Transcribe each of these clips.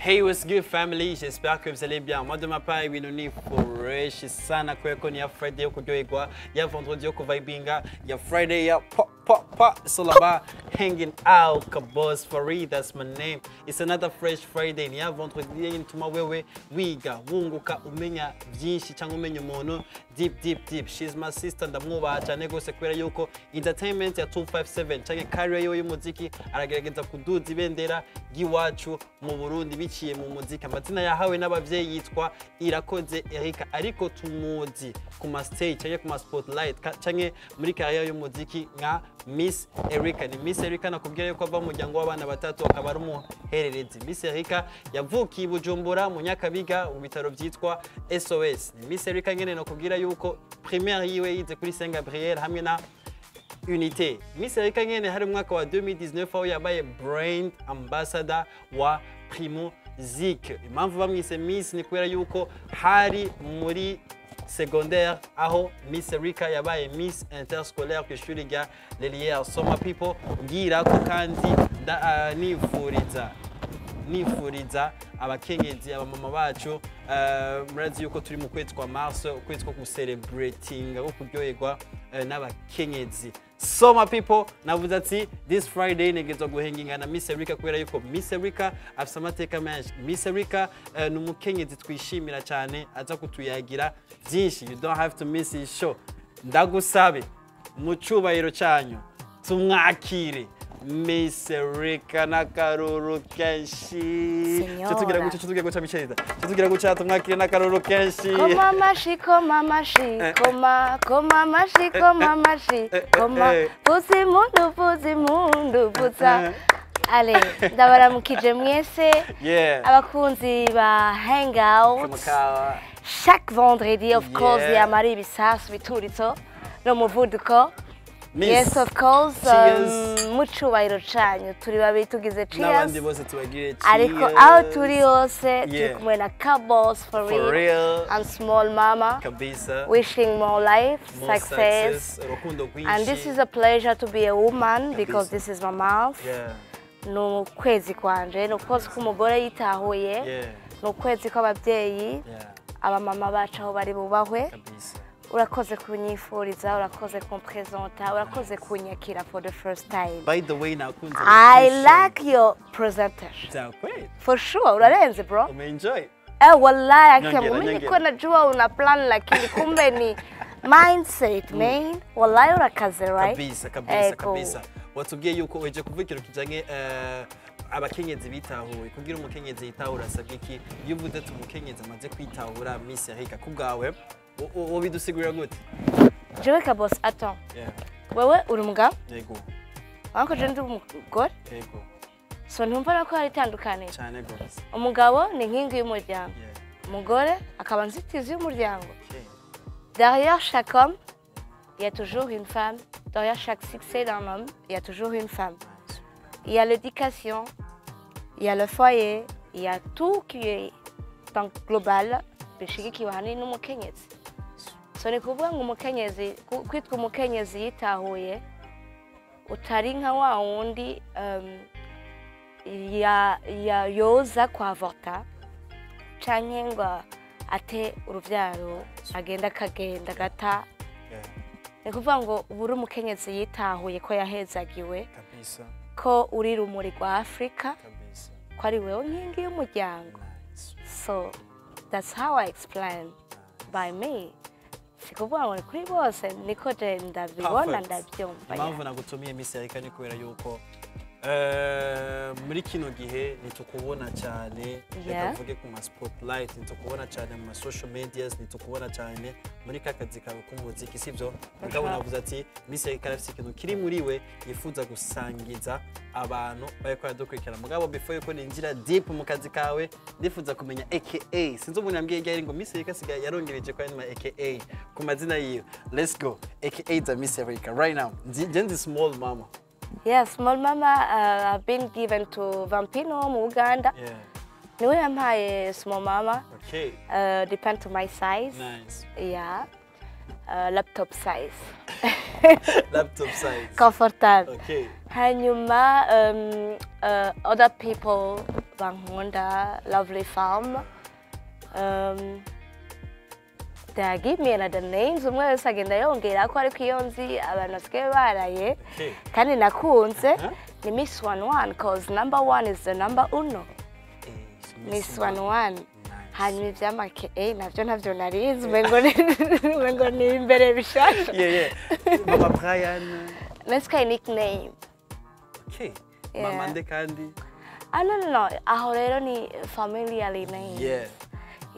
Hey, what's good family? J'espère que vous allez bien. Moi de ma part, ibintu ni fresh sana kweko ni ya Friday yo kuryoherwa, ya vendredi yo kuvibinga, ya Friday ya pop. It's all about hanging out, Kabos Farid, that's my name. It's another fresh Friday. Ni ya vendredi y'intuma wewe wiga wunguka umenya byinshi cyangwa umenya umuntu deep. She's my sister, ndamwubaha cyane gose kubera yuko entertainment ya 257 cyangwa career yo y'umuziki aragerageza kuduza ibendera ry'iwacu mu Burundi biciye mu muziki. Amazina yahawe n'abavyeyi yitwa Irakoze Erika, ariko tumuzi ku ma stage cyangwa ku ma spotlight cyangwa muri career y'umuziki nka Miss Erika. Ni Miss Erika nakubwira yuko ava mu muryango w'abana batatu akaba ari umuhererezi. Miss Erika yavukiye Bujumbura mu Nyakabiga mu bitaro byitwa SOS. Ni Miss Erika nyene nakubwira yuko primaire yiwe yize kuri Saint Gabriel hamwe na Unité. Miss Erika nyene hari mwaka wa 2019 aho yabaye brand ambassador wa Primo Zik. Impamvu bamwise Miss ni kubera yuko hari muri secondaire aho Miss Erika yabaye Miss Interscolaire ku ishuri rya Lelière. So my people, ngira ko kandi nifuriza abakenyezi abamama bacu murazi yuko turi mu kwezi kwa Mars, ukwezi ko celebrating ko kuryoherwa n'abakenyezi. So my people, navuze ati this Friday negezo guhenginga na Miss Erika kubera yuko Miss Erika afite amateka menshi. Miss Erika ni umukenyezi twishimira cyane aza kutuyagira byinshi. You don't have to miss his show. Ndagusabe mu cyubahiro cyanyu tumwakire Miss Erika n'akaruru kenshi. Tutugira guca Michelle. Tutugira guca tumwakire n'akaruru kenshi. Koma mashi, koma mashi. Puzi mundu puza. Ale, ndabaramukije mwese. Abakunzi ba hangout. Chaque vendredi, of course, ya Marie Bisasu bituritso no muvuduko. Yes, of course. Mucyubahiro cyanyu turi babiri tugize cheers. N'abandi bose tubagire cheers. Ariko aho turi hose turi kumwe na Kabos for real and Small Mama. Kabisa. Wishing more life, more success. And this is a pleasure to be a woman because this is my mouth. No kwezi kwanje, no kwezi k'umugore yitahuye. No kwezi kw'ababyeyi. Abamama bacu aho bari bubahwe. Kabisa. Urakoze kunyifuriza, urakoze kumpresenta, urakoze kunyakira for the first time. By the way, nakunze. I like your presentation. Great. For sure, urarenze bro. Enjoy. Wallahi mimi niko najua una plan lakini kumbe ni mindset man. Wallahi urakaze right? Kabisa. Watubwiye yuko weje kuvukira kijanye abakenyezi bitahuye kugira umukenyezi yitahura asabye iki iyo uvuze ati umukenyezi amaze kwitahura Miss Erika kubgawe wobidusigurira gute? Jewe Kabos, attends. Wewe uri umugabo? Yego. Wanko je ndi umugore? Yego. So ntumva ko hari itandukanye. Cyane gose. Umugabo ni inkingi y'umuryango. Umugore akaba nzitizi y'umuryango. Derrière chaque homme, il y a toujours une femme. Derrière chaque succès d'un homme, il y a toujours une femme. Il y a l'éducation, il y a le foyer, il y a tout qui est dans global. Bishigikiwe hanini n'umukenyezi. So ni kuvuga ngo umukenyezi kwitwa umukenyezi yitahuye utari nka wa wundi yoza kwa avorta canke ngo ate uruvyaro agenda gata. Ni kuvuga ngo uri umukenyezi yitahuye ko yahezagiwe ko uri rumuri rwa Afrika ko ari wewe nkingi y'umuryango. So that's how I explain by me. Sikuvuga ngo kuri bose niko je ndabibona ndabyumva. Impamvu nagutumiye Miss Erika ni kubera yuko muri kino gihe nitukubona cyane ndavuge ku ma spotlight, nitukubona cyane mu social medias, nitukubona cyane muri kakazi kawe k'umuziki sivyo. Mugabo navuze ati Miss Erika afite ikintu kiri muri we yifuza gusangiza abantu bayiko yadukurikira. Mugabo before yuko ninjira deep mu kazi kawe ndifuza kumenya AKA sinzo umuntu yambwiye ryari ngo Miss Erika sigaye yarongereje kwa nyuma AKA ku mazina yiwe. Let's go. AKA the Miss Erika right now. Jenzi Small Mama. Yes, Small Mama I've been given to Vampino mu Uganda. Niwe yampaye Small Mama. Okay. Depend to my size. Nice. Yeah. Laptop size. Laptop size. Comfortable. Okay. Hanyuma other people bankunda, lovely femme. They give me another names, umwe wese agenda yongera ko ariko iyo nzi abantu basigaye baraye kandi nakunze ni Miss 11 cause number 1 is the number uno. Miss 11 hanyuma ivyamake navyo narizi ngo ni imbere bishasha. Mama Brian. Let's say nickname. Okay. Mama Nde kandi. No. Aho rero ni familiarly name. Yeah.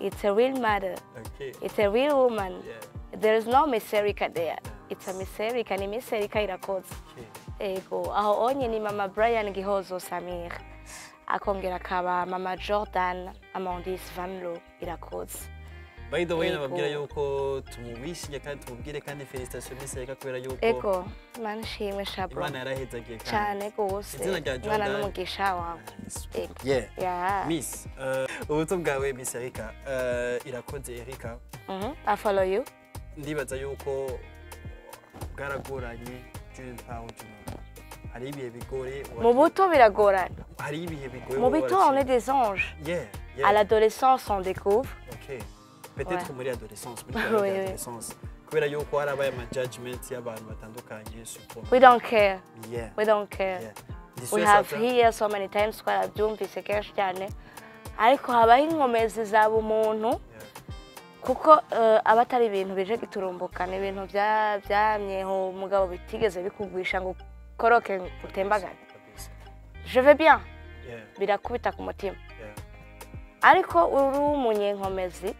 It's a real mother. Okay. It's a real woman. Yeah. There is no Miss Erica there. It's a Miss Erica, ni Miss Erica Irakoze. Ego, aho onye ni Mama Brian Gihozo Samir. Akongera akaba Mama Jordan Amandis Vanlo Irakoze. By the way, nababwira yuko tumubishije kandi tumubwire kandi felicitation Miss Erica kubera yuko Ego, man shimwe shabro. Imana yarahezagiye kandi. Cyane gose. Izina rya Jordan. Imana n'umugisha wawe. Yeah. Miss, ubuto bwawe Miss Erica, Irakoze Erica. I follow you. Ndibaza yuko bwaragoranye d'une part ou d'une autre. Hari ibihe bigore. Mu buto biragorana. Hari ibihe bigoye. Mu buto on est des anges. Yeah. À l'adolescence on découvre. Okay. Peut-être muri adolescence, muri adolescence. Kubera yuko harabaye ama judgment y'abantu batandukanye support. We don't care. Yeah. We don't care. Yeah. We have here so many times twarabyumvise kenshi cyane. Ariko habaho inkomezi zaba umuntu. Kuko abatari ibintu bije giturumbuka ni ibintu byamyeho umugabo bitigeze bikugwisha ngo koroke utembagane. Je vais bien. Birakubita ku mutima. Ariko uri umunyenkomezi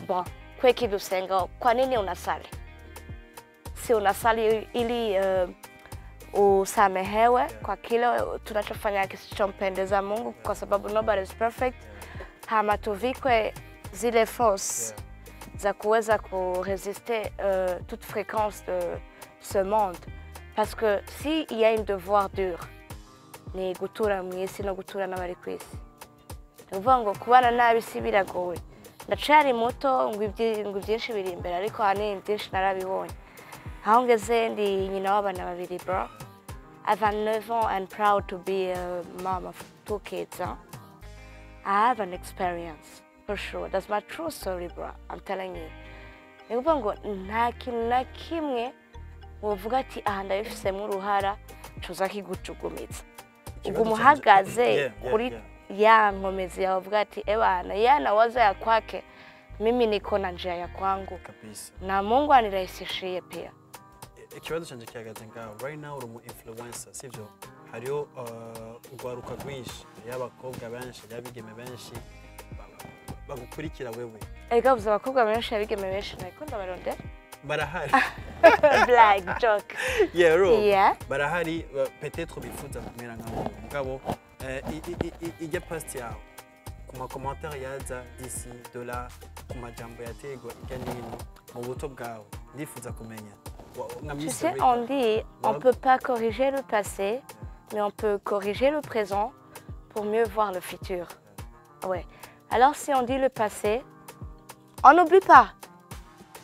bon kweki dusenga kwa nini unasali? Si unasali ili usamehewe kwa kile tunachofanya kisichompendeza Mungu kwa sababu nobody is perfect. Hama tuvikwe zile force za kuweza kurésister toute fréquence de ce monde. Parce que si il y a un devoir dur ni gutura mwisi no gutura n'abari kwisi. Uvuga ngo kubana nabi si biragowe. Ndacari muto ngo byinshi biri imbere ariko hani byinshi narabibonye. Aho ngeze ndi nyina w'abana babiri bro. I have 9 ans and proud to be a mom of 2 kids. Huh? I have an experience for sure. That's my true story bro. I'm telling you. Uvuga ngo nta kintu na kimwe wovuga ati ndabifisemo uruhara cuza kigucugumitsa. Ubwo muhagaze kuri ya nkomezi yawe uvuga ati ebana yana waza ya kwake mimi niko na njia ya kwangu kabisa na Mungu anirahisishie pia. Ikibazo canje cyagaze ngaho right now uri mu influencer sivyo hariyo ugwaruka rwinshi y'abakobwa benshi y'abigeme benshi bagukurikira wewe ega buza abakobwa benshi y'abigeme benshi nako ndabarondera barahari black joke yeah barahari peut-être bifuza kumera nka mugabo ijya past yawe kuma commentaire yaza d'ici de là kuma jambo yategwa ijya nino mu buto bwawe ndifuza kumenya. Tu sais, on dit on peut pas corriger le passé mais on peut corriger le présent pour mieux voir le futur. Ouais. Alors si on dit le passé on n'oublie pas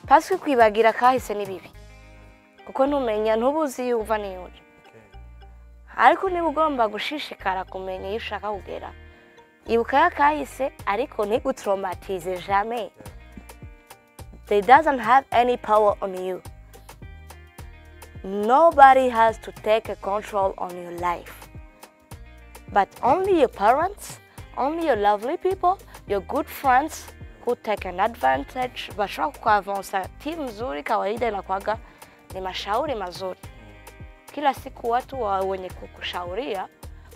parce que kwibagira kahise ni bibi kuko numenya ntubuzi uva niyuje. Ariko niba ugomba gushishikara kumenya iyo ushaka kugera ibuka yakahise ariko ntigutraumatize jamais. They doesn't have any power on you. Nobody has to take a control on your life but only your parents, only your lovely people, your good friends who take an advantage. Bashaka kuavansa timu nzuri kawaida inakuwaga ni mashauri mazuri. Kila siku watu wenye kukushauria,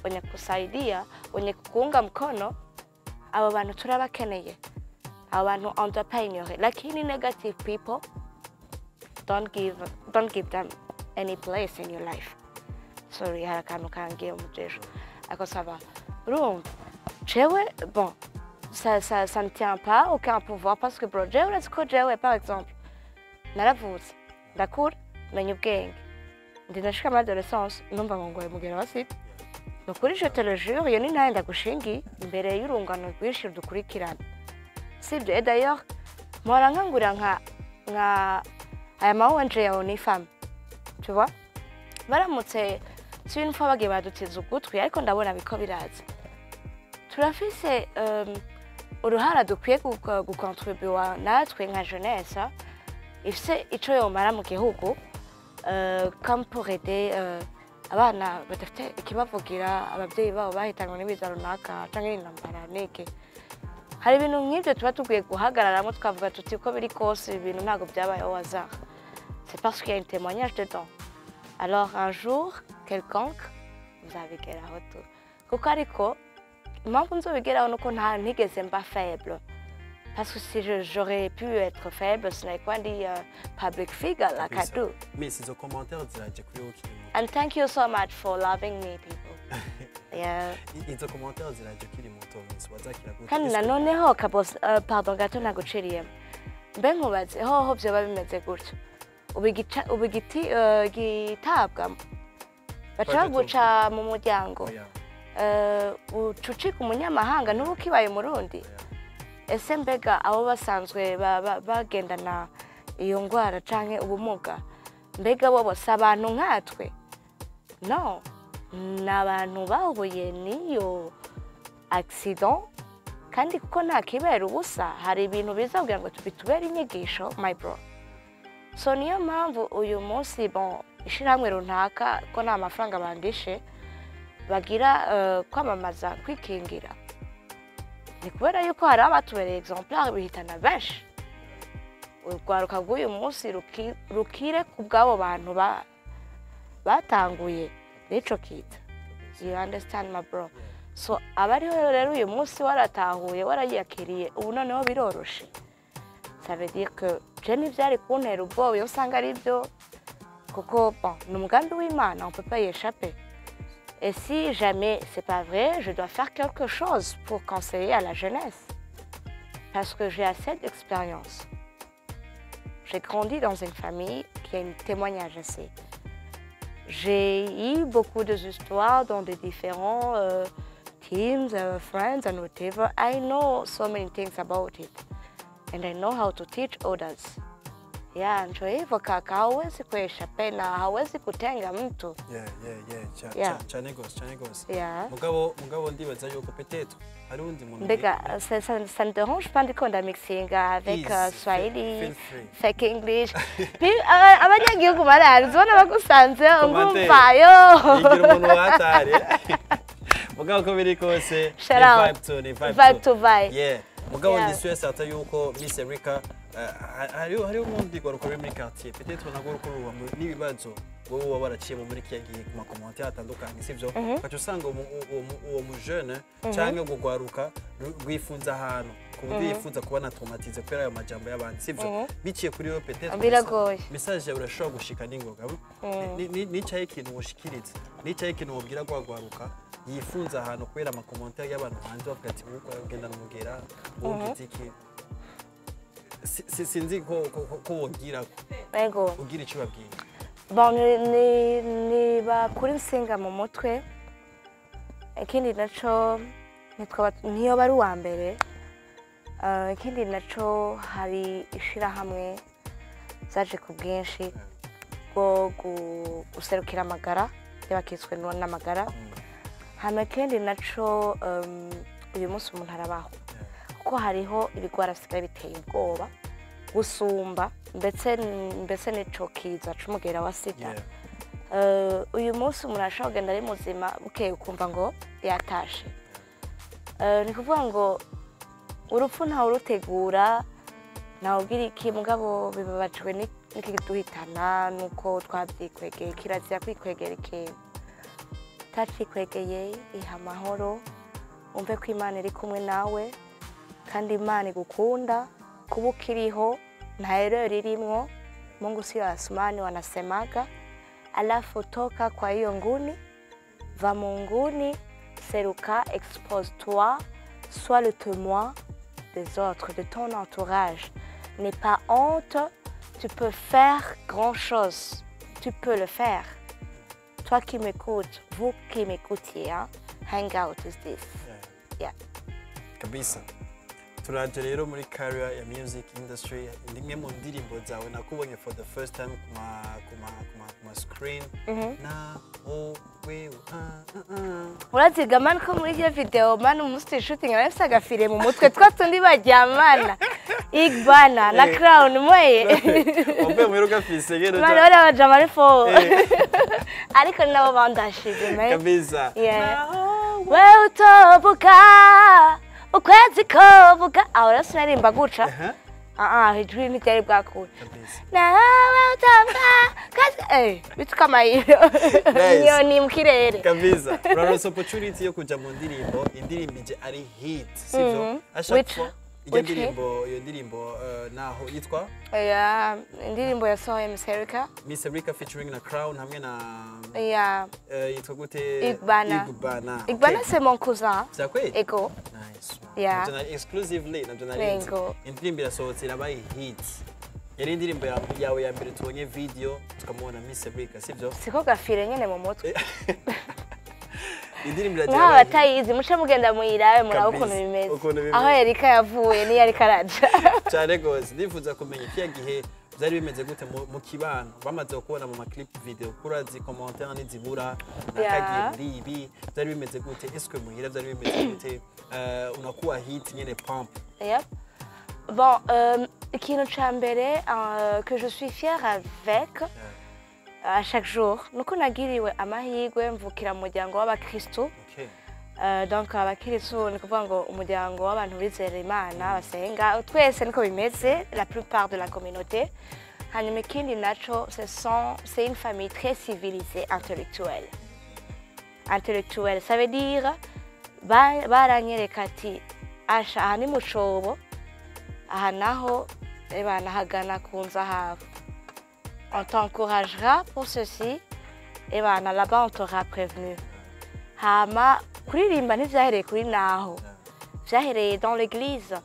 wenye kusaidia, wenye kukuunga mkono, abo bantu turabakeneye. Abo bantu entrepreneur. Lakini negative people don't give them any place in your life. Sorry, harakano kangiye umujesho. Akosaba. Room. Jewe bon. Ça ne tient pas aucun pouvoir parce que bro, jewe par exemple. Naravutse. D'accord? Menya ubwenge. Ndinashika muri adolescence numva ngo ngoye mugera wasite. Nukuri je te le jure, iyo ni ntaye ndagushingi imbere y'urungano rwinshi dukurikirana. Sibyo d'ailleurs, mpora nkangurira nka aya mawenje yawe ni femme. Tu vois? Baramutse si une fois bagiye badutiza ugutwi ariko ndabona biko biraza. turafise uruhara dukwiye gukontribuwa natwe nka jeunesse ifise ico yomara mu gihugu comme pour aider abana badafite ikibavugira ababyeyi babo bahitanwe n'ibiza runaka canke n'intambara neke hari ibintu nk'ibyo tuba tugwiye guhagararamo tukavuga tuti ko biri kose ibintu ntabwo byabayeho hasard c'est parce qu'il y a un témoignage dedans alors un jour quelconque uzabigeraho tu kuko ariko impamvu nzobigeraho nuko ntigeze mba faible parce que si j'aurais pu être faible ce n'est pas dit public figure like I do. Mais ces commentaires ziraje kuri OK. And thank you so much for loving me people. Yeah. Izo commentaires ziraje kiri muto Miss wazakira gute? Kandi nanoneho kabos pardon gato naguciriyemo. Mbe nkubaze hoho byo babimeze gutyo. Ubigiti gitabwa. Bacha guca mu muryango. Ucucika umunyamahanga n'ubukibaye umurundi. Ese mbega abo basanzwe bagendana iyo ngwara canke ubumuga mbega bo bose abantu nkatwe no n'abantu bahuye n'iyo accident kandi kuko nta kibera ubusa hari ibintu biza kugira ngo bitubere inyigisho my bro so niyo mpamvu uyu munsi bon ishirahamwe runaka ko nta mafaranga bandishe bagira kwamamaza kwikingira ni kubera yuko hari abatubereye exemplaire bihitana benshi urwaruka rw'uyu munsi rukire ku bw'abo bantu batanguye n'ico kita you understand my bro so abariho rero uyu munsi waratahuye warayakiriye ubu noneho biroroshe ça veut dire que je n'ivyari kuntera ubwoba iyo usanga ari byo kuko bon ni umugambi w'Imana on peut pas y échapper. Et si jamais c'est pas vrai, je dois faire quelque chose pour conseiller à la jeunesse. Parce que j'ai assez d'expérience. J'ai grandi dans une famille qui a un témoignage assez. J'ai eu beaucoup d'histoires dans des différents teams, friends and whatever. I know so many things about it. And I know how to teach others. Yeah, ndio hivyo kaka, hauwezi kueshape na hauwezi kutenga mtu. Yeah. Cyane gose. Yeah. Mugabo ndibaza yuko peteto hari undi muntu. Mbega, ça ne dérange pas de mixinga avec Swahili, fake English. Puis abanyagihugu barazi bona bagusanze ngumvayo. Igira umuntu watari. Mugabo ko biri kose vibe to vibe. Yeah. Mugabo ndisuye sata yuko Miss Erica hariho umuntu igwaruka muri quartier peut-être nagwaruka n'ibibazo wowe wabaraciye muri kiyagiye ku makomenti atandukanye sivyo kacu usanga uwo mu jeune cyangwa gugwaruka rwifunza ahantu kuburyo yifuza kubana traumatize kubera ayo majambo y'abandi sivyo biciye kuri yo peut-être biragoye message yawe urashobora gushika n'ingoga nicaye ikintu ushikiriza nicaye ikintu wobwira gwagwaruka yifunza ahantu kubera amakomenti y'abantu hanze bavuga ati uko ugenda n'umugera wongiziki sinzi ko wogira ego ugira icyo babwiye bon ni bakuri nsinga mu mutwe ikindi naco niyo bari uwa mbere ikindi naco hari ishirahamwe zaje ku bwinshi bwo guserukira amagara y'abakitswe n'amagara hama ikindi naco uyu munsi umuntu arabaho ko hariho ibigwara bisigaye biteye ubwoba gusumba ndetse n'ico kiza c'umugera wa sida uyu munsi umuntu ashobora kugenda ari muzima bukeye ukumva ngo yatashe ni kuvuga ngo urupfu ntawe urutegura ntawe ugira iki mugabo bibabajwe n'ikiduhitana nuko twabyikwegeye kirazira kwikwegera ikintu utacikwegeye iha amahoro umve ko Imana iri kumwe nawe kandi Imana igukunda kuba ukiriho nta erreur irimwo. Mungu sio Asmani wanasemaga alafotoka kwa hiyo nguni va munguni seruka expose-toi sois le témoin des autres de ton entourage n'aie pas honte tu peux faire grand chose tu peux le faire toi qui m'écoutes vous qui m'écoutiez hein? Hang out with this yeah kabisa turaje rero muri career ya music industry ndimwe mu ndirimbo zawe nakubonye for the first time kuma screen na wewe uraziga man ko muri iyo video man umusti shooting arafise agafire mu mutwe twatundi baryamana Igbana na Crown moye Ombe mwero gafise gero man ora bajamari fo ariko nabo bandashije man kabisa wewe utobuka ukwezi kovuga ahora sinarimba guca hejuru ntibyari bwakura nawe utamba kazi bituka amayiro nyoni mu kirere kabisa uraronse opportunity yo kuja mu ndirimbo ije ari hit sivyo ashaka iyo ndirimbo naho yitwa indirimbo yasohoye Miss Erica featuring na Crown hamwe na yitwa gute Igbana c'est mon cousin c'est quoi Ego nice exclusively na journalist indirimbo irasohotse irabaye hit yari indirimbo yawe ya mbere tubonye video tukamubona Miss Erica sivyo siko gafire nyene mu mutwe indirimbo iraje nta batayizi muce mugenda muyirabe murabo ukuntu bimeze aho Erica yavuye ni Erica araja cyane gose ndifuza kumenya iki gihe byari bimeze gute mu kibano bamaze kubona mu clip video kurazi commentaire n'izibura nakagiye muri ibi byari bimeze gute est-ce muhira byari bimeze gute unakuwa hit nyene pump bon ikintu ca mbere que je suis fière avec à chaque jour nuko nagiriwe amahirwe mvukira mu muryango w'abakristo donc abakristo ni kuvuga ngo umuryango w'abantu bizera Imana basenga twese niko bimeze la plupart de la communauté hanyuma ikindi naco c'est une famille très civilisée intellectuelle ça veut dire baranyereka ati asha aha ni mucobo aha naho bana hagana kunza hafi on t'encouragera pour ceci et bana là-bas on t'aura prévenu hama kuririmba ntivyahereye kuri naho vyahereye dans l'église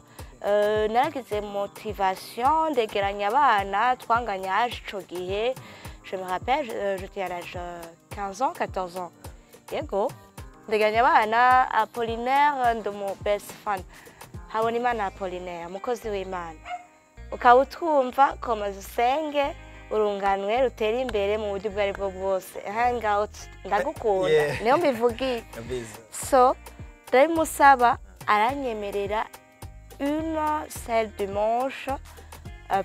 naragize motivation ndegeranya abana twanganya âge ico gihe je me rappelle j'étais à l'âge 15 ans 14 ans yego ndegeranya abana Apollinaire de mon best friend Habonimana Apollinaire mukozi w'Imana ukawutumva komeza usenge urunganwe rutera imbere mu buryo bwari bwo bwose hangout ndagukunda niyo mbivugiye so ndabimusaba aranyemerera une seule dimanche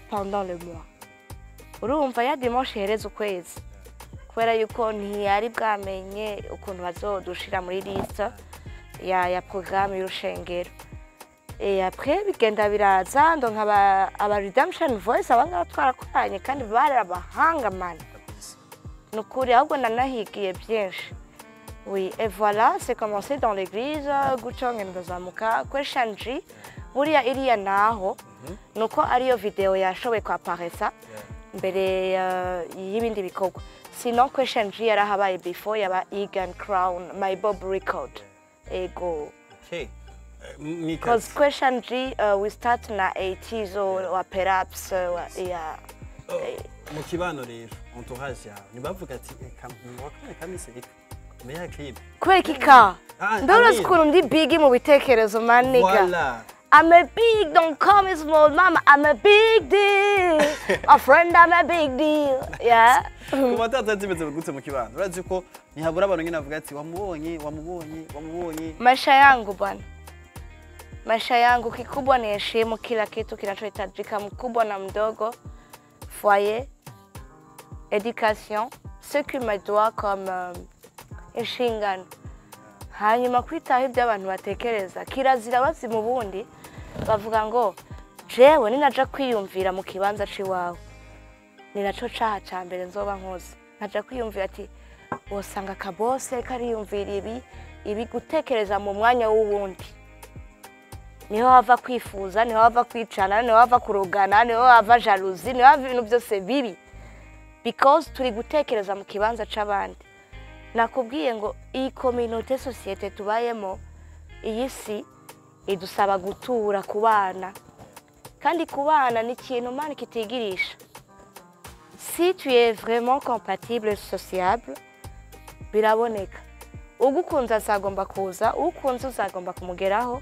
pendant le mois urumva ya dimanche ihereza ukwezi kubera yuko ntiyari bwamenye ukuntu bazodushira muri liste ya programme y'urushengero et après bigenda biraza ndo nkaba Redemption Voice abanga twarakoranye kandi bari abahanga man nukuri ahubwo nanahigiye byinshi oui et voilà c'est commencé dans l'église guconga ndazamuka Question G buriya iriya naho nuko ariyo video yashoboye kwaparesa mbere y'ibindi bikorwa sinon Question G yarahabaye before yaba Egan Crown My Bob Record ego okay because Question G we start na 80s or perhaps mu kibano rero entourage yawe nibavuga ati wakane Miss Erica meya clip kweki ka ndoro skuru ndi big mu bitekerezo maniga voilà I'm a big, don't call me small mama, I'm a big deal. A friend, I'm a big deal. Yeah. Kuma tatatsimeze gutse mu kibano. Urazi ko ntihabura abantu nyine avuga ati wamubonye. Maisha yangu bwana. Maisha yangu kikubwa ni heshima kila kitu kinachohitajika mkubwa na mdogo. Foyer, éducation, ce qui me doit comme inshingano. Hanyuma kwitaho ibyo abantu batekereza kirazira bazi mu bundi bavuga ngo jewe ninaja kwiyumvira mu kibanza ciwawe ni naco caha ca mbere nzoba nkoze naja kwiyumvira ati wosanga kabose kariyumvira ibi gutekereza mu mwanya w'uwundi niho hava kwifuza niho hava kwicana niho hava kurugana niho hava jalousie niho hava ibintu byose bibi because turi gutekereza mu kibanza c'abandi nakubwiye ngo iyi communauté société tubayemo iyi si idusaba gutura ku bana kandi ku bana ni ikintu mani kitigirisha si tu es vraiment compatible sociable biraboneka ugukunze azagomba kuza ukunze uzagomba kumugeraho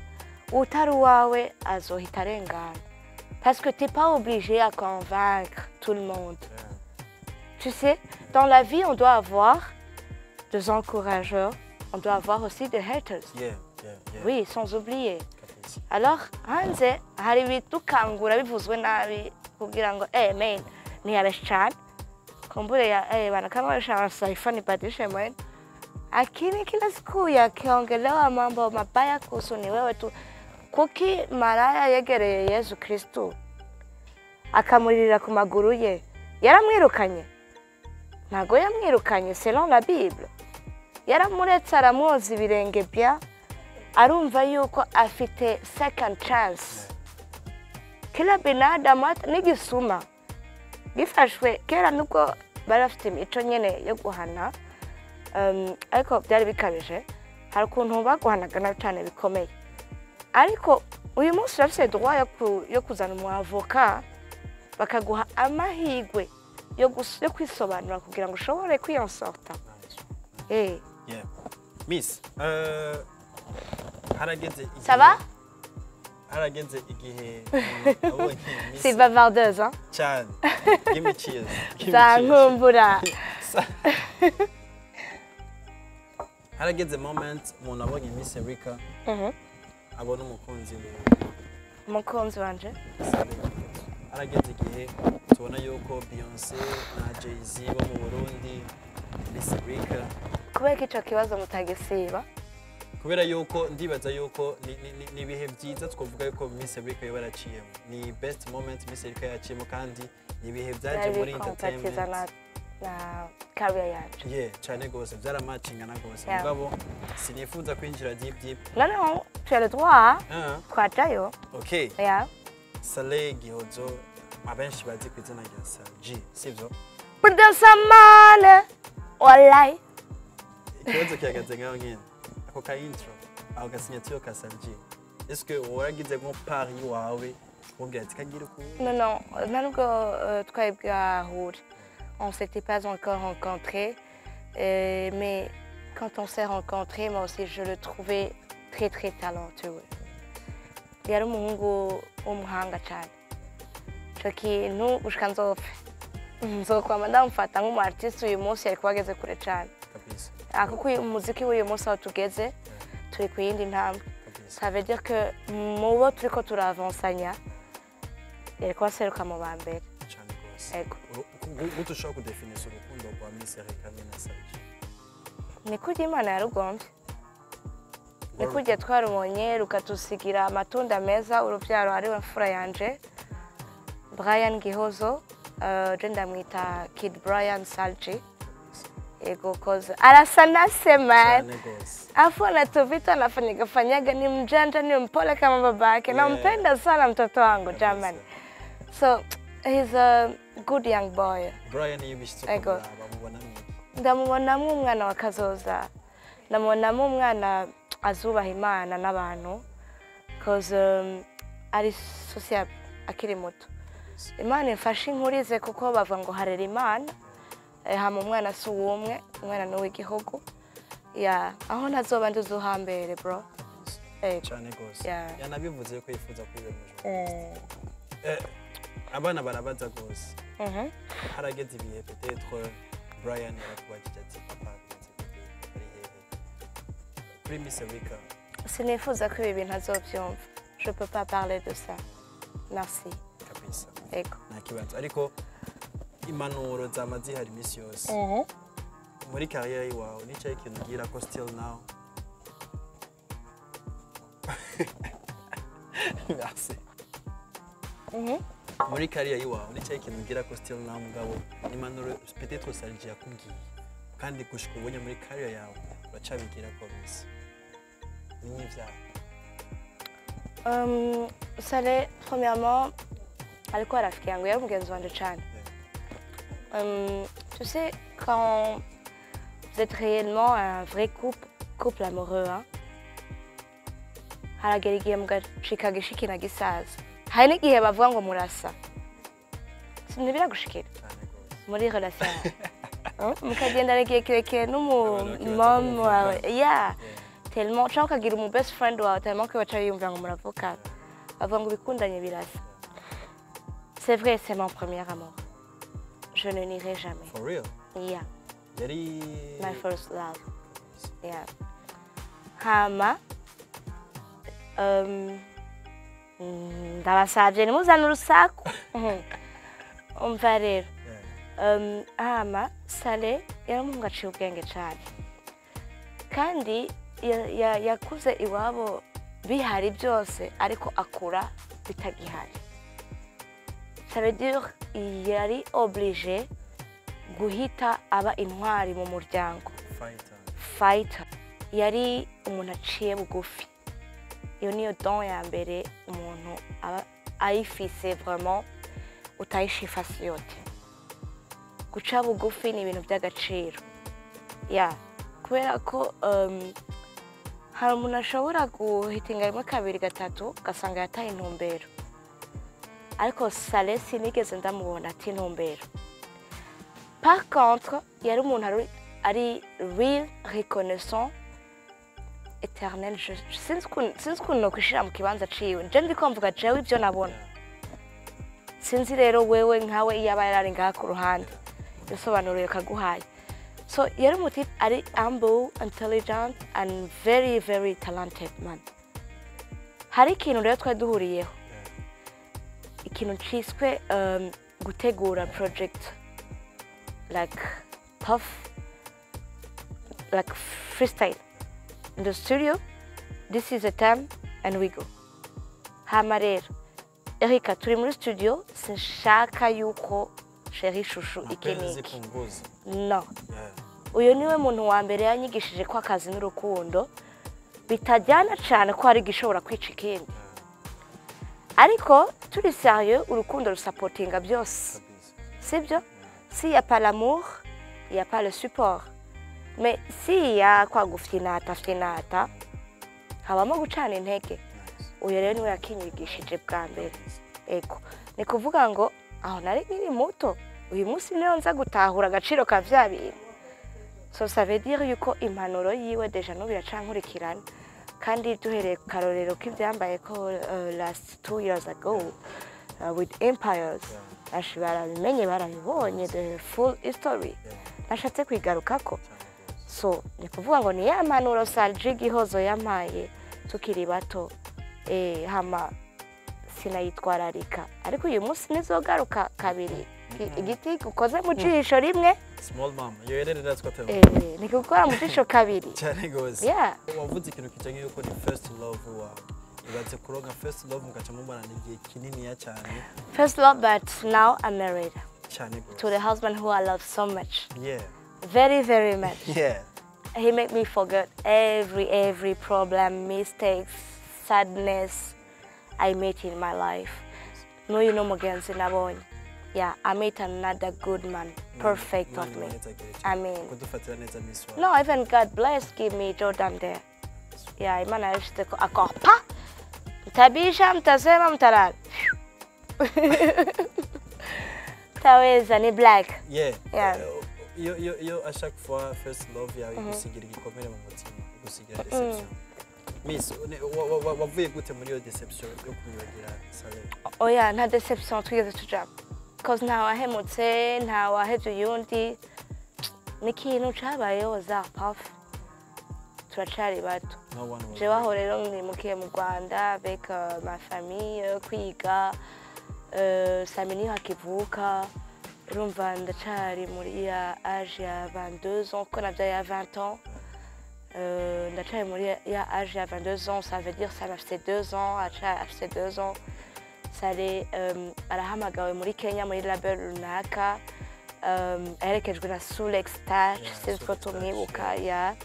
utari uwawe azohita arengana. Parce que tu n'es pas obligé à convaincre tout le monde. Tu sais, dans la vie, on doit avoir des encourageurs, on doit avoir aussi des haters. Oui, sans oublier. Alors, hanze hari ibitukangura bivuzwe nabi kugira ngo man ntiyabesh cyane. Kumbure ya bana kama washaanza ifani badishe mwen. Lakini kila siku yakiongelewa mambo mabaya kuhusu ni wewe tu. Kuki Maraya yegereye Yesu Kristo akamurira ku maguru ye yaramwirukanye? Ntago yamwirukanye selon la Bible. Yaramuretse aramwoza ibirenge bya arumva yuko afite second chance. Kila binadamu n'igisuma gifashwe kera nubwo bari bafite imico nyene yo guhana, ariko byari bikabije, hari ukuntu baguhanaga nabi cyane bikomeye. Ariko uyu munsi urafite droit yo kuzana umwavoka bakaguha amahigwe yo kwisobanura kugira ngo ushobore kwiyansorta. Miss, harageze igihe. Ça va? Harageze igihe. C'est bavardeuse, hein? Cyane. Give me cheers. Zankumbura. Harageze moment umuntu abonye Miss Erica. Abona umukunzi we. Umukunzi wanje. Harageze igihe tubona yuko Beyoncé na Jay-Z bo mu Burundi, Miss Erica. Kubera icyo kibazo mutagisiba? Kubera yuko ndibaza yuko ni ibihe byiza twavuga yuko Miss Erica yo baraciyemo. Ni best moment Miss Erica yaciyemo kandi ni ibihe byaje muri entertainment. Na career yanje. Cyane gose byaramatchingana gose. Mugabo sinifuza kwinjira deep. Non, tu as le droit. Twajayo. Okay. Saleh Gihozo abenshi bazi ku izina rya Salji, sivyo? Budasamane. Wallahi. Ikibazo cyagaze ngaho nyine. Ako ka intro, aho gasignature ka Salji. Est-ce que waragize nko pari wawe ubwira ati kagira ku? Non, ntabwo twabwahura. On ne s'était pas encore rencontrés, mais quand on s'est rencontrés, moi aussi je le trouvais très très talentueux. Yari umuhungu w'umuhanga cyane. Cyo kintu gushika nzokwama ndamufata nk'umu artiste uyu munsi ariko bageze kure cyane. Kuko umuziki w'uyu munsi aho tugeze turi ku yindi ntambwe. Ça veut dire que mu bo turiko turavonsanya yariko aseruka mu ba mbere. Ego. Gute ushobora kudefinisa urukundo rwa Miss Erica na Salji? Ni kurya Imana yarugombye. Ni kurya twarubonye rukatusigira amatunda meza, urubyaro ariwe mfura yanje Brian Gihozo, je ndamwita Kid Brian Salji. Ego koza arasa na sema afu anatuvita anafanyaga ni mjanja ni mpole kama babake. Nampenda sana mtoto wangu jamani. So he's a good young boy. Brian yibishitse ndamubonamo umwana wa kazoza. Ndamubonamo umwana azubaha Imana n'abantu because ari sociable akiri muto. Imana imfashe inkurize kuko bavuga ngo harera Imana. Hama umwana si uwumwe, umwana ni uw'igihugu. Aho nazoba nduzuhambere bro. Cyane gose. Yanabivuze ko yifuza kwibera. Abana barabaza gose. Harageze ibihe peut-être Brian yarakubajije ati papa ari hehe. Miss Erica. Sinifuza ko ibi bintu azobyumva. Je peux pas parler de ça. Merci. Kabisa. Ego. Nta kibazo ariko impanuro zamazi hari Miss yose. Muri career yawe ni cyo kintu ugira ko still now. Merci. Muri career yawe ni cyo kintu ugira ko still now mugabo impanuro peut-être Salji yakubwiye kandi gushika ubonye muri career yawe bacabigira ko Miss. Ni vya. Saleh premièrement alikuwa rafiki yangu yari mugenzi wanje cyane. Tu sais, quand vous êtes réellement un vrai couple amoureux, hein, haragera igihe mugashika gishiki na gisaza. Hari n'igihe bavuga ngo murasa. Ntibiragushikira muri relation. Mukagenda igihe kirekire n'umumama wawe. tellement cyangwa ukagira umu best friend wawe tellement ko baca yumva ngo muravukana bavuga ngo bikundanye birasa. C'est vrai, c'est mon premier amour. Je ne nierai jamais. For real? Yeah. Yari... My first love. Yeah. Hama ndabasabye nimuzane urusaku. Umva rero. Hama Saleh yari umuhungu aciye ubwenge cyane. Kandi yakuze iwabo bihari byose ariko akura bitagihari. Ça veut dire yari obligé guhita aba intwari mu muryango. Fighter. Yari umuntu aciye bugufi. Iyo niyo don ya mbere umuntu aba ayifise vraiment utayishifasi yote. Guca bugufi ni ibintu by'agaciro. Yeah. Kubera ko hari umuntu ashobora guhitinga rimwe kabiri gatatu ugasanga yataye intumbero. Ariko Saleh sinigeze ndamubona ati intumbero. Par contre, yari umuntu ari real reconnaissant éternel. Sinzi ukuntu nokwishira mu kibanza ciwe. Je ndiko mvuga jewe ibyo nabona. Sinzi rero wewe nkawe iyaba yarari ngaha ku ruhande. Yasobanuriye kaguhaye. So yari umuti ari humble, intelligent and very very talented man. Hari ikintu rero twari duhuriyeho. Ikintu ciswe gutegura project like tough, like freestyle in the studio. This is the time and we go. Hama rero Erika turi muri studio sinshaka yuko Chérie Chouchou ikeniki. No. Uyo niwe muntu wa mbere yanyigishije ko akazi n'urukundo bitajyana cyane ko hari gishobora kwica ikindi. Ariko turi sérieux urukundo rusupportinga byose. Sibyo? S'il y a pas l'amour, il y a pas le support. Mais s'il y a kwa gufinata, habamo gucana intege. Uyo rero niwe yakinyigishije bwa mbere. Ego. Ni kuvuga ngo aho nari nkiri muto, uyu munsi niyo nza gutahura agaciro ka vya bintu. So ça veut dire yuko impanuro yiwe deja no biracankurikirana. Kandi duhereye karorero k'ivyambaye ko last 2 years ago with Empires. Barabimenye barabibonye the full history. Nashatse kwigarukako. So ni kuvuga ngo ni ya mpanuro Saljig ihozo yamaye tukiri bato. Hama sinayitwararika. Ariko uyu munsi nizogaruka kabiri. Igiti gukoze mu jisho rimwe. Small mom, you already that's what I ni gukora mu jisho kabiri. Cyane gose. Yeah. Wavuze ikintu kijanye yuko ni first love wa ibaze kuronka first love mugaca mubana n'igihe kinini ya cyane. First love, but now I'm married. Cyane gose. To the husband who I love so much. Yeah. Very very much. Yeah. He make me forget every problem, mistakes, sadness I met in my life. No, you know mugenzi nabonye. Yeah, I met another good man, perfect of me. I mean, no, even God bless give me Jordan there. Yeah, Imana yashite ko akopa. Mtabisha mtasema mtalala. Taweza ni black. Yeah. Yeah. Yo à chaque fois first love yawe gusigira igikomere mu mutima, gusigira deception. Miss, wavuye gute muri yo deception yo kumwibagira Saleh? Oh yeah, nta deception twigeze tuja. Because nta wahemutse, nta wahevye uyundi. N'ikintu cabayeho za puff. Turacari bato. Jewe aho rero nimukiye mu Rwanda avec ma famille kwiga. Samini hakivuka. Urumva ndacari muri ya âge ya 22 ans, ko navya ya 20 ans. Ndacari muri ya âge ya 22 ans, ça veut dire ça m'a fait 2 ans, après 2 ans. Saleh arahamagawe muri Kenya muri label runaka. Aherekejwe na Sulex Touch, c'est ko tumwibuka ya.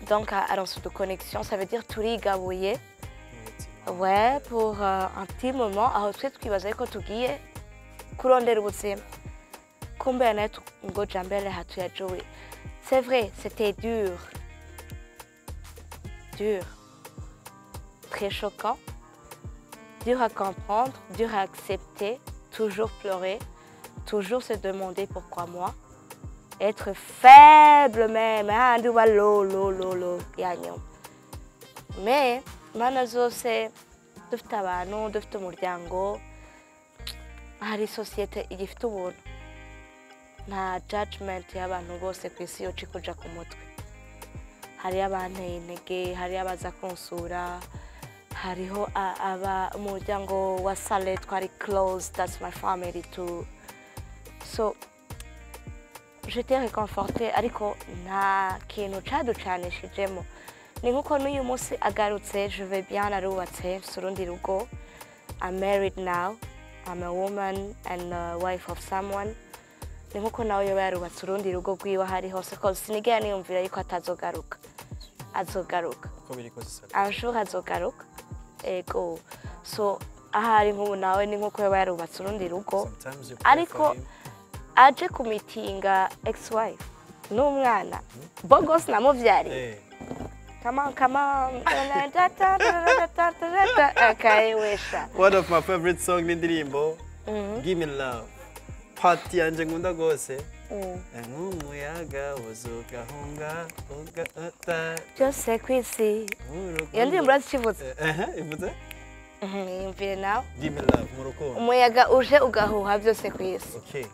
Donc alors de connexion, ça veut dire turigabuye. Ouais, pour un petit moment, aho twe twibaza ko tugiye kurondera ubuzima. Kumbe nayo ngo jambele hatu ya Joey. C'est vrai, c'était dur. Dur. Très choquant. Dur à comprendre, dur à accepter, toujours pleurer, toujours se demander pourquoi moi. Être faible même, hein, lo, me mana zose dufite abantu dufite umuryango hari sosiyete igifite ubuntu nta judgment y'abantu bose ku isi yoca ikuja ku mutwe hari abanteye intege hari abaza kunsura hariho umuryango wa Sale twari close, that's my family too. So j'étais réconfortée ariko nta kintu caducanishijemo ni nkuko n'uyu munsi agarutse je vais bien arubatse surundi rugo. I'm married now, I'm a woman and a wife of someone. Ni nkuko nawe yoba yarubatse urundi rugo rwiwe hari hose cause sinigera niyumvira yuko atazogaruka azogaruka un jour azogaruka ego so ahari nk'ubu nawe ni nkuko yoba yarubatse urundi rugo ariko aje kumitinga ex-wife n'umwana bogos namuvyari come on akayewesha. One of my favorite song n'indirimbo Give Me Love party yanje nkunda gose nk'umuyaga uzugahunga ugata byose kwisi iyo ndirimbo urazikivuze ivuze yumvire nawe Give Me Love mu rukundo umuyaga uje ugahuha byose kwisi. Okay.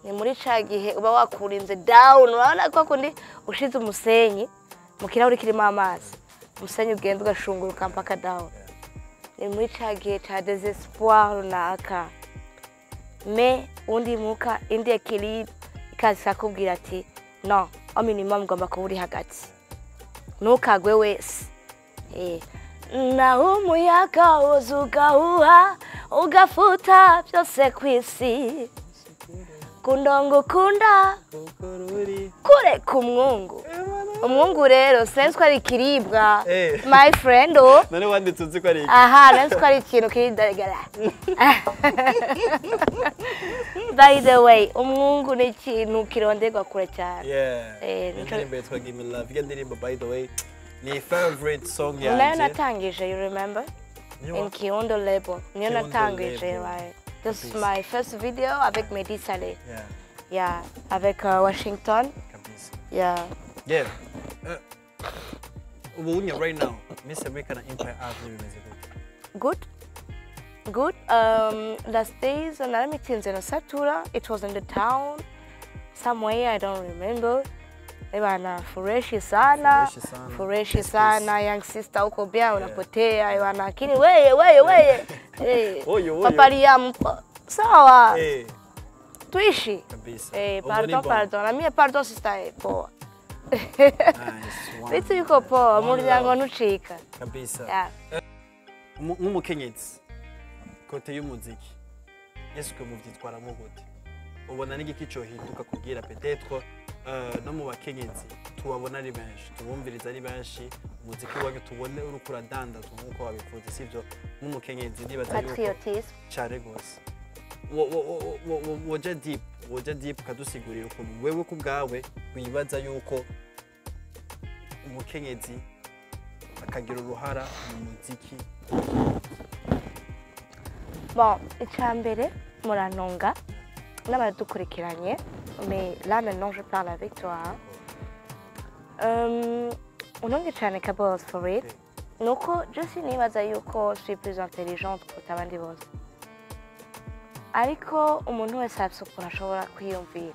Ni muri ca gihe uba wakurinze down urabona ko kundi ushize umusenyi mu kirahuri kirimo amazi umusenyi ugenda ugashunguruka mpaka down. Ni muri ca gihe ca desespoir runaka me undi muka indi equilibre ikaza kubwira ati no au minimum ngomba kuba uri hagati ntukagwe wese naho umuyaga uzugahuha ugafuta byose kwisi kundongo kunda kure kumwungu umwungu rero sense ko ari kiribwa my friend none wanditse uzi ko ari aha sense ko ari ikintu kiridagara. By the way umwungu ni ikintu kironderwa kure cyane. Indirimbo yitwa Give Me Love. Iyo ndirimbo by the way ni favorite song yanjye. Nayo natangije you remember in Kiundo label niyo natangije right. This is my first video avec Mehdi Saleh. Yeah, avec Washington. Yeah. Ubunya right now, Miss American Empire Avenue is good. Good. Last days, another meetings in Satura. It was in the town, somewhere I don't remember. Iwana fureshi sana, young sister uko bia unapotea. Iwana kini weye. Papari ya mpo. Sawa. Tuishi. Pardon. Na mie pardon sister poa. Vitu yuko poa, muryango ntucika. Kabisa. Nk'umukenyezi kote y'umuziki. Est-ce que muvyitwaramo gute? Ubona n'igiki cyo hinduka kugira peut-être no mu bakenyezi tubabona ari benshi tubumviriza ari benshi umuziki wage tubone urukura danda nkuko wabivuze sivyo nk'umukenyezi ndibaza yuko patriotisme cyane gose woja deep kadusigurira ukuntu wewe ku bwawe wibaza yuko umukenyezi akagira uruhara mu muziki. Bon, icyambere muranonga n'abadukurikiranye mais là maintenant je parle avec toi. Unonge cyane kabos for it. Nuko je sinibaza yuko je suis plus intelligente que abandi bose. Ariko umuntu wese afite ukuntu ashobora kwiyumvira.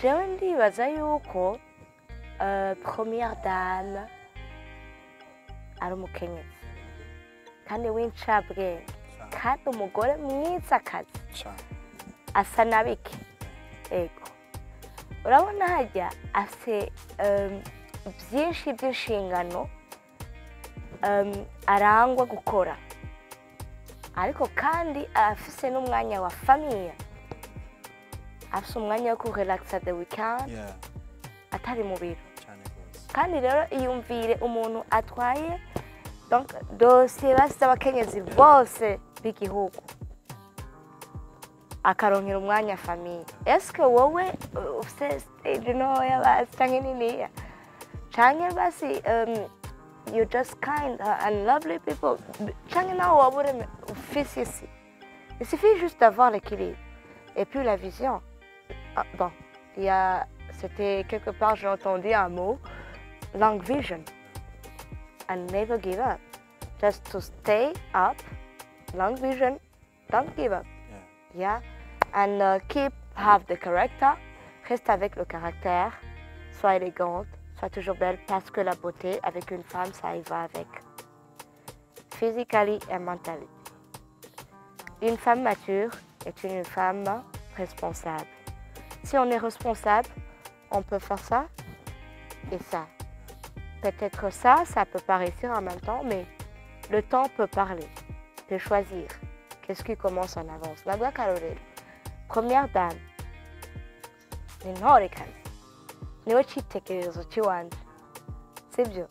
Jewe ndibaza yuko première dame ari umukenyezi kandi w'incabwenge kandi umugore mwiza akazi asa nabike ego urabona hajya afite byinshi by'inshingano arangwa gukora ariko kandi afise n'umwanya wa famille afise umwanya wo kurelaxa the weekend atari mu biro kandi rero iyumvire umuntu atwaye donc dossier basize abakenyezi bose b'igihugu akaronkera umwanya famille. Est-ce que wowe ufite stage ntoya basi canke niniya canke basi you just kind and lovely people canke nawe wabure ufise isi il suffit juste d'avoir l'équilibre et puis la vision. Bon, c'était quelque part j'ai entendu un mot long vision. and never give up. Just to stay up, long vision, don't give up. Yeah, and have the character. Reste avec le caractère. Sois élégante, sois toujours belle parce que la beauté avec une femme, ça y va avec. Physically and mentally. Une femme mature est une femme responsable. Si on est responsable, on peut faire ça et ça. Peut-être ça peut pas réussir en même temps, mais le temps peut parler, peut choisir. Qu'est-ce qui commence en avance? Nadia Caroline, première dame, ni ntorekazi, niwe cyitegererezo cy'iwanje. Sibyo?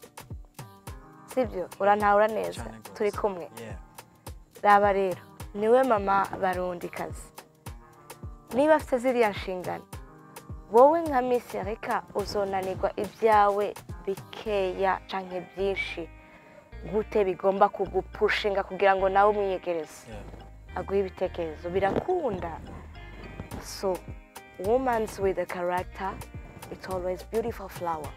Sibyo? Urantahura neza, turi kumwe. Raba rero, niwe mama barundikazi. Niba afite ziriya nshingano, wowe nka Miss Erika uzonanirwa ibyawe bikeya canke byinshi gute bigomba kugupushinga kugira ngo nawe umwiyegereze aguhe ibitekerezo birakunda. So woman's with a character, it's always beautiful flower.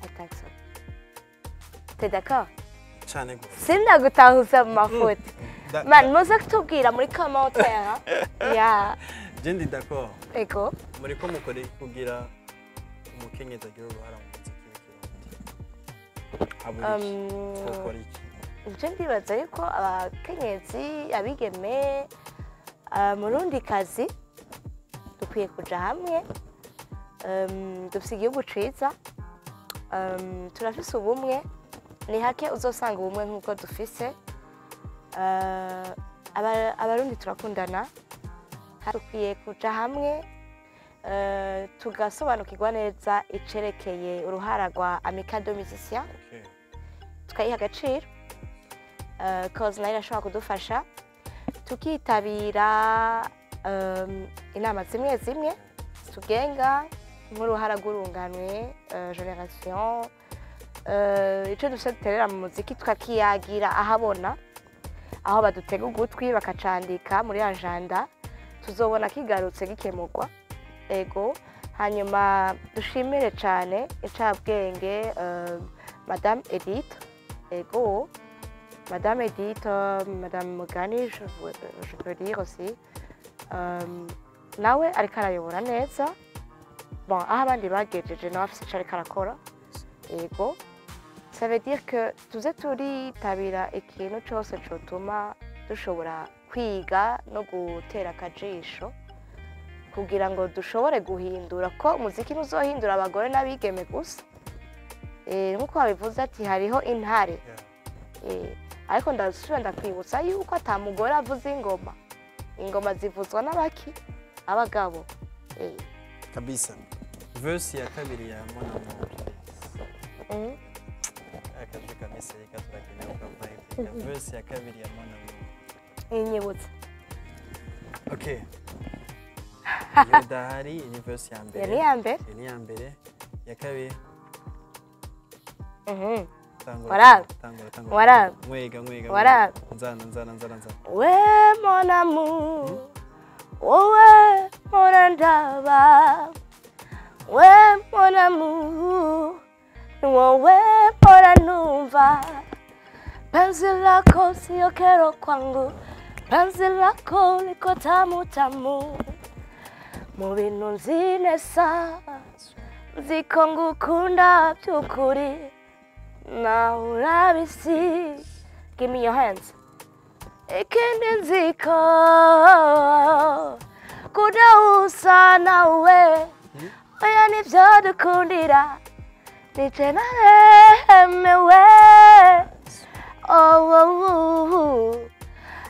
I think so. T'es d'accord? cyane gose. Sindagutahuza mu mafuti. Man, muze kutubwira muri commentaire. Yeah. Je ndi d'accord. Ego. Muri ko mukore kugira umukenyezi agira uruhara mu muziki. Je ndibaza yuko abakenyezi abigeme murundi kazi dukwiye kuja hamwe, dufise igihugu ciza, turafise ubumwe, ni hake uzosanga ubumwe nk'uko dufise. Abarundi turakundana, dukwiye kuja hamwe tugasobanukirwa neza icerekeye uruhara rwa Amicale des Musiciens, tukayiha agaciro cause nayo irashobora kudufasha, tukitabira inama zimwe zimwe tugenga nk'uruhara rw'urunganwe generation, ico dufise duterera mu muziki tukakiyagira ahabona, aho badutega ugutwi bakacandika muri agenda, tuzobona kigarutse gikemurwa. Ego, hanyuma dushimire cyane incabwenge Madame Edith. Ego, Madame Edith, Madame Mugani, je peux dire aussi. Nawe ariko arayobora neza. Bon, aho abandi bagejeje nawe afise ico ariko arakora. Ego, ça veut dire que tuze turitabira ikintu cyose cotuma dushobora kwiga no gutera akajisho kugira ngo dushobore guhindura ko umuziki uzohindura abagore n'abigeme gusa. Nkuko babivuze ati hariho intare. Ariko ndasubira ndakwibutsa yuko atamugore avuza ingoma. Ingoma zivuzwa n'abaki? Abagabo. Kabisa. Verse ya kabiri ya Mon Amour. Akaje kamese ikatubakina ukavibe. Verse ya kabiri ya Mon Amour. Inyibutsa. Okay. Yodahari ni verse ya mbere. Yari ya mbere. Ni ya mbere. Ya kabiri. Warabe. Warabe. Mwega. Warabe. Nzana. We mon amour. Wowe morandaba. We mon amour. Wowe moranumva. Penzi lako sio kero kwangu. Penzi lako liko tamu tamu. Mu bintu nzi neza. Nziko ngukunda by'ukuri. Now urabisi. Give me your hands. Ikindi nziko kudahusa nawe. Oya nivyo dukundira. Nije naremewe.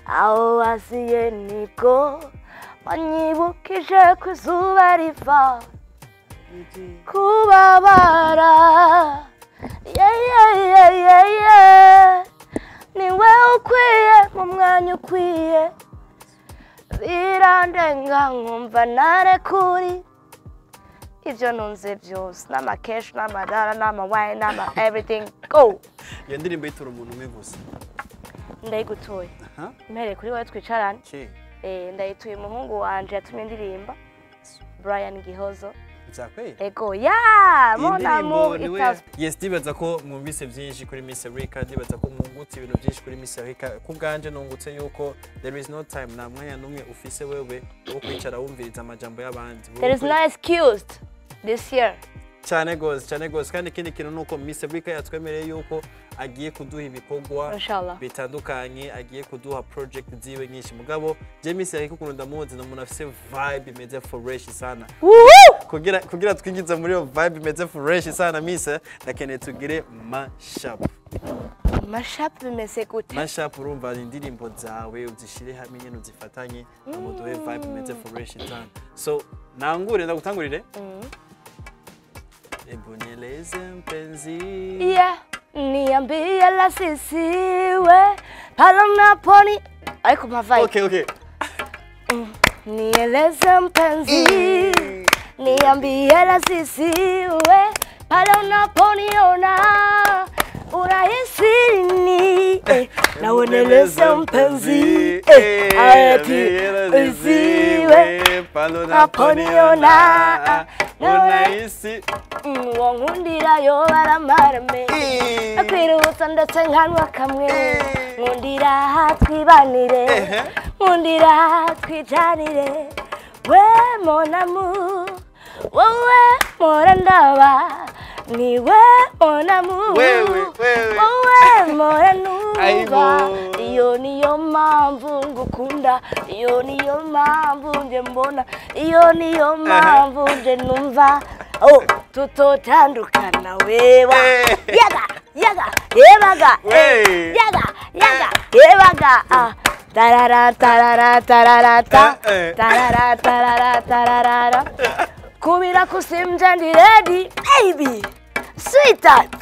Aho wasiye niko wanyibukije ku izuba riva. Kubabara. Yeah. Niwe ukwiye mu mwanya ukwiye. Birandenga nkumva narekuri. Ivyo nunze byose n'amakesh n'amadara n'amawine n'ama everything go. Iyo ndirimbo yitura umuntu umwe gusa. Ndayigutoye. Mpere kuri wowe twicarane. Ndayituye umuhungu wanje yatumye ndirimba. Brian Gihozo. Zakweli. Ego, yeah, mon Indirimbo amour, niwe- it has... Yes, ndibaza ko mwumvise byinshi kuri Miss Erica, ndibaza ko mwungutse ibintu byinshi kuri Miss Erica. Ku bwanje nungutse yuko there is no time na mwanya numwe ufise wewe wo kwicara wumviriza amajambo y'abandi. There is no excuse this year. Cyane gose kandi ikindi kintu nuko Miss Erica yatwemereye yuko agiye kuduha ibikorwa Inshallah. bitandukanye, agiye kuduha project ziwe nyinshi. Mugabo je Miss Erica ukuntu ndamuzi no munafise vibe imeze fresh sana. Kugira twingiza muri yo vibe imeze fresh sana Miss, ndakeneye tugire mashup. Mashup bimeze gute? Mashup urumva indirimbo zawe uzishire hamwe nyene uzifatanye amuduhe vibe imeze fresh sana. So nangure ndagutangurire. Ebonyeleze mpenzi. Yeah, niambie la sisiwe pala unaponi. Aiko ma vibe. Okay. Nieleze mpenzi, niambie la sisiwe pala unaponiona unahisi nini? Na unieleze mpenzi, isiwe pala unaponiona unahisi nkundira yo baramarame akwirutsa ndetse nkanwa kamwe nkundira twibanire nkundira twijanire we mon amour wowe mpora ndaba niwe mon amour wowe mpora numva iyo niyo mpamvu ngukunda iyo niyo mpamvu nje mbona iyo niyo mpamvu nje numva oh tutotandukana wewa yaga yebaga yebaga tarara tarara tarara tarara kubira kusimja ndi ready baby sweetheart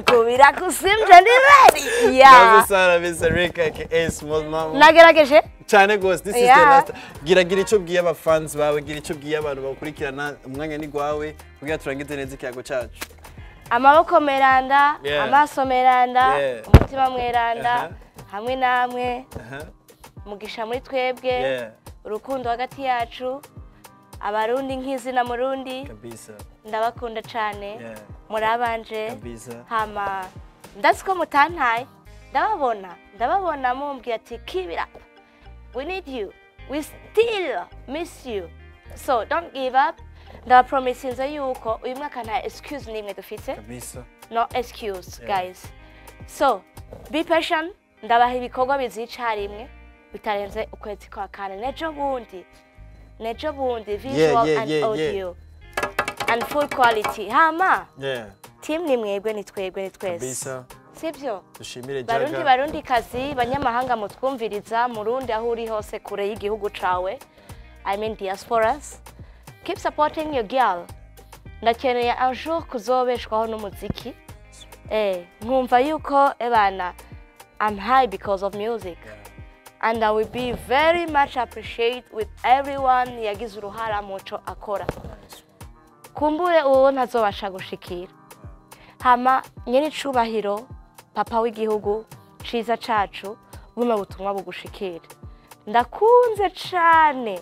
kubira kusimja ndi ready yeah Sara Miss Erica aka Small Mama nagerageje cyane gose. This is the last. Gira icyo bwiye abafans bawe, gira icyo bwiye abantu bakurikirana umwanya ni gwawe kugira turangize neza ikiyago cyacu. Amaboko meranda, amaso meranda, umutima mweranda, hamwe namwe, mugisha muri twebwe, urukundo hagati yacu, abarundi nk'izina murundi, ndabakunda cyane, murabanje, hama, ndaziko mutantaye, ndababona mumbwira ati kibira, we need you, we still miss you, so don't give up. Ndaba promisinze yuko uyu mwaka nta excuse nimwe dufite. No excuse guys. So be patient, ndabaha ibikorwa bizica rimwe bitarenze ukwezi kwa kane. Nejo bundi visual and audio and full quality. Hama team ni mwebwe ni twese. Sibyo? Dushimire Jaga. Barundi kazi banyamahanga mutwumviriza murundi aho uri hose kure y'igihugu cawe. I mean diasporas. Keep supporting your girl. Ndakeneye un jour kuzobeshwaho n'umuziki. Nkumva yuko ebana I'm high because of music. And I will be very much appreciate with everyone yagize uruhara muco akora. Kumbure uwo ntazobasha gushikira. Hama nyene icubahiro papa w'igihugu ciza cacu buno butumwa bugushikira. Ndakunze cane.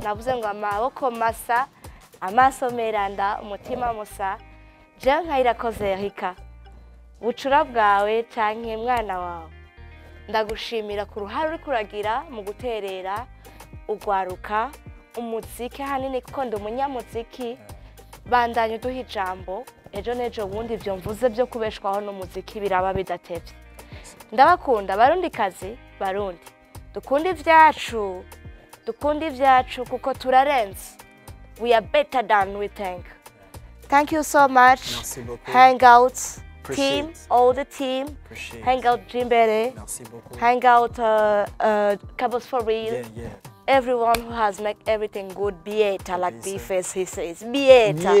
Navuze ngo amaboko masa, amaso meranda, umutima musa. Je nkayirakoze Erica. Bucura bwawe canke mwana wawe. Ndagushimira ku ruhare uri kuragira mu guterera ugwaruka umuziki hanini kuko ndi umunyamuziki. Bandanye duha ijambo ejo nejo bundi ivyo mvuze byo kubeshwaho n'umuziki biraba bidatevye. Ndabakunda barundi kazi, barundi. Dukunda ivyacu kuko turarenze. We are better than we think. Thank you so much. Hangouts team, all the team. Hangout Jimbere. Hangout Cabos for Real. Everyone who has made everything good. Bieta, like B-Face he says. Bieta.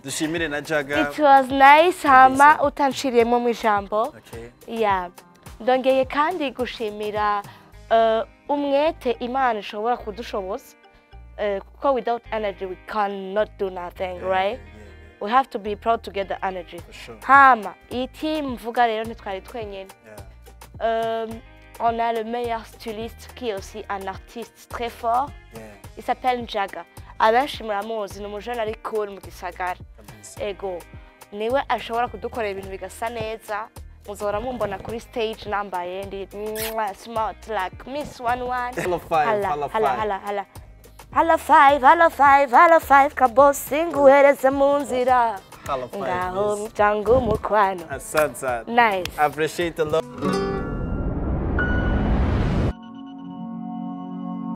Dushimire na Jaga. It was nice. Hama utanshiriyemo mu ijambo. Yeah. Ndongeye kandi gushimira umwete Imana ishobora kudushoboza. Because without energy we cannot do nothing, right? We have to be proud to get the energy. Hama, iyi team mvuga rero ntitwari twenyene. On a le meilleur styliste qui est aussi un artiste très fort. Il s'appelle Jaga. abenshi muramuzi ni umujene ari cool mu gisagara ego niwe ashobora kudukorera ibintu bigasa neza muzora mumbona kuri stage nambaye ndi smart like Miss 11 hala 5 kabosi nguhereze mu nzira ngaho mjangu mukwano Asante. nice I appreciate the love.